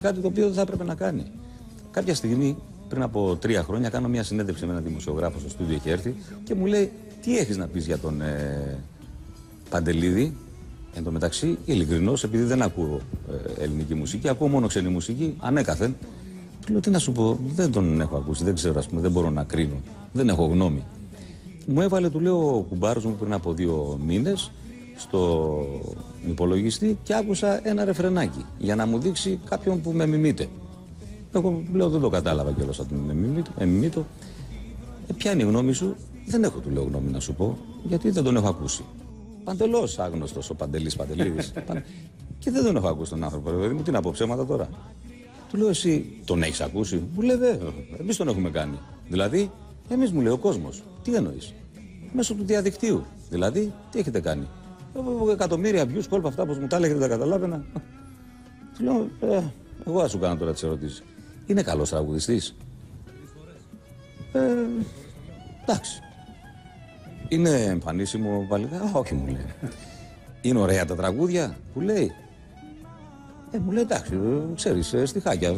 Κάτι το οποίο δεν θα έπρεπε να κάνει. Κάποια στιγμή, πριν από 3 χρόνια, κάνω μια συνέντευξη με έναν δημοσιογράφο στο στούντιο, είχε έρθει και μου λέει: τι έχεις να πεις για τον Παντελίδη? Εν τω μεταξύ, ειλικρινώς, επειδή δεν ακούω ελληνική μουσική, ακούω μόνο ξένη μουσική, ανέκαθεν. Του λέω: τι να σου πω, δεν τον έχω ακούσει, δεν ξέρω, ας πούμε, δεν μπορώ να κρίνω, δεν έχω γνώμη. Μου έβαλε, του λέω, ο κουμπάρος μου πριν από 2 μήνες στο υπολογιστή και άκουσα ένα ρεφρενάκι για να μου δείξει κάποιον που με μιμείται. Εγώ λέω: δεν το κατάλαβα κιόλας ότι με μιμείται. Ποια είναι η γνώμη σου? Δεν έχω, του λέω, γνώμη να σου πω, γιατί δεν τον έχω ακούσει. Παντελώς άγνωστος ο Παντελής Παντελίδης. Και δεν τον έχω ακούσει τον άνθρωπο, παιδί μου, τι να πω, ψέματα τώρα. Του λέω: εσύ τον έχεις ακούσει? Μου λέει: βέβαια, εμείς τον έχουμε κάνει. Δηλαδή, εμείς, μου λέει, ο κόσμος. Τι εννοείς? Μέσω του διαδικτύου. Δηλαδή, τι έχετε κάνει? Εκατομμύρια views, κόλπα αυτά, πως μου τα έλεγε, δεν τα καταλάβαινα. Του λέω: εγώ θα σου κάνω τώρα τις ερωτήσεις. Είναι καλός τραγουδιστής? Εντάξει. Είναι εμφανίσιμο παλικά? Όχι, μου λέει. Είναι ωραία τα τραγούδια που λέει? Μου λέει: εντάξει, ξέρεις, στιχάκια.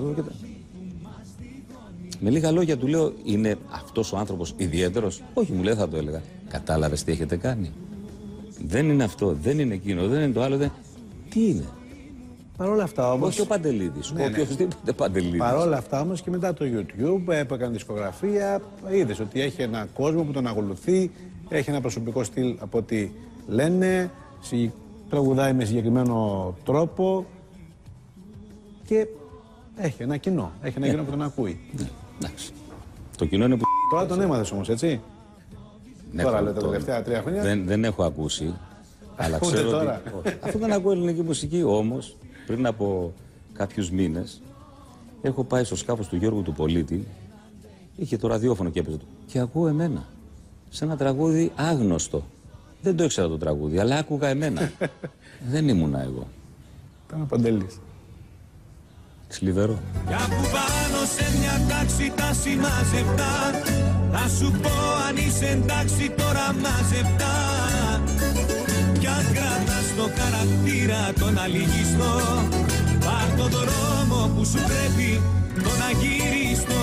Με λίγα λόγια του λέω: είναι αυτός ο άνθρωπος ιδιαίτερος? Όχι, μου λέει, θα το έλεγα. Κατάλαβες τι έχετε κάνει? Δεν είναι αυτό, δεν είναι εκείνο, δεν είναι το άλλο, δεν... Τι είναι? Παρ' όλα αυτά όμως... Όχι ο Παντελίδης, ναι, οποιοδήποτε Παντελίδης. Παρ' όλα αυτά όμως και μετά το YouTube που έκανε δισκογραφία, είδες ότι έχει ένα κόσμο που τον ακολουθεί, έχει ένα προσωπικό στυλ από ό,τι λένε, τραγουδάει με συγκεκριμένο τρόπο και έχει ένα κοινό, κοινό που τον ακούει. Ναι, εντάξει. Το κοινό είναι που... Τώρα τον έμαθες όμως, έτσι? Τώρα λέτε τα τελευταία 3 χρόνια. Δεν έχω ακούσει, αλλά ξέρω τώρα. ότι... Αφού δεν ακούω ελληνική μουσική, όμως, πριν από κάποιους μήνες, έχω πάει στο σκάφος του Γιώργου του Πολίτη, είχε το ραδιόφωνο και έπαιζε του. Και ακούω εμένα, σε ένα τραγούδι άγνωστο. Δεν το ήξερα το τραγούδι, αλλά άκουγα εμένα. Δεν ήμουνα εγώ. Ήταν ο Παντελής. Σλιβερό. Κι από πάνω σε μια τάξη τα συμμαζευτά, θα σου πω αν είσαι εντάξει τώρα μαζευτά. Κι αν κρατάς το χαρακτήρα τον αλληλιστό, πάρ' το δρόμο που σου πρέπει τον αγύριστο.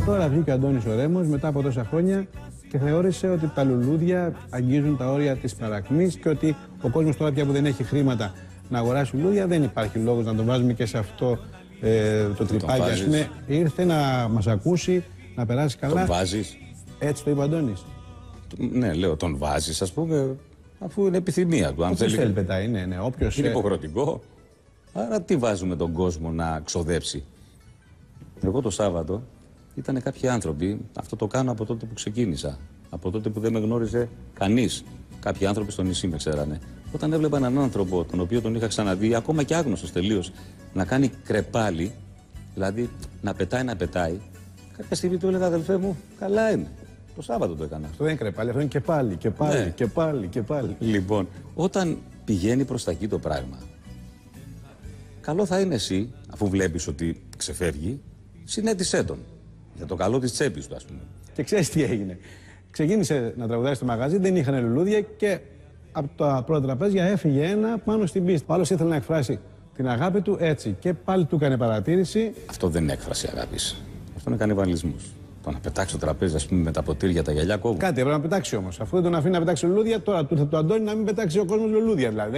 Τώρα βγήκε ο Αντώνης ο Ρέμος μετά από τόσα χρόνια και θεώρησε ότι τα λουλούδια αγγίζουν τα όρια της παρακμής και ότι ο κόσμος τώρα πια που δεν έχει χρήματα να αγοράσει λουλούδια, δεν υπάρχει λόγος να τον βάζουμε και σε αυτό το τρυπάκι. Ας πούμε, ήρθε να μας ακούσει, να περάσει καλά. Τον βάζεις? Έτσι το είπε ο Αντώνης. Ναι, λέω, τον βάζεις, ας πούμε, αφού είναι επιθυμία του. Αν θέλει πετάει, ναι. Όποιος είναι υποχρεωτικό. Άρα τι βάζουμε τον κόσμο να ξοδέψει? Εγώ το Σάββατο ήταν κάποιοι άνθρωποι, αυτό το κάνω από τότε που ξεκίνησα, από τότε που δεν με γνώριζε κανείς. Κάποιοι άνθρωποι στο νησί με ξέρανε. Όταν έβλεπα έναν άνθρωπο, τον οποίο τον είχα ξαναδεί, ακόμα και άγνωστος τελείως, να κάνει κρεπάλι, δηλαδή να πετάει, κάποια στιγμή του έλεγα: αδελφέ μου, καλά είναι. Το Σάββατο το έκανα. Αυτό δεν είναι κρεπάλι, αυτό είναι και πάλι, και πάλι, ναι. και πάλι. Λοιπόν, όταν πηγαίνει προς τα εκεί το πράγμα, καλό θα είναι εσύ, αφού βλέπεις ότι ξεφεύγει, συνέτησέ τον. Για το καλό της τσέπης του, ας πούμε. Και ξέρεις τι έγινε? Ξεκίνησε να τραγουδάει στο μαγαζί, δεν είχαν λουλούδια και από τα πρώτα τραπέζια έφυγε ένα πάνω στην πίστη. Ο άλλος ήθελε να εκφράσει την αγάπη του έτσι και πάλι του έκανε παρατήρηση. Αυτό δεν είναι έκφραση αγάπης. Αυτό είναι κανιβαλισμός. Το να πετάξει το τραπέζι, ας πούμε, με τα ποτήρια, τα γυαλιά κόβουν. Κάτι έπρεπε να πετάξει όμως. Αφού δεν τον αφήνει να πετάξει λουλούδια, τώρα του ήρθε το Αντώνη να μην πετάξει ο κόσμος λουλούδια δηλαδή.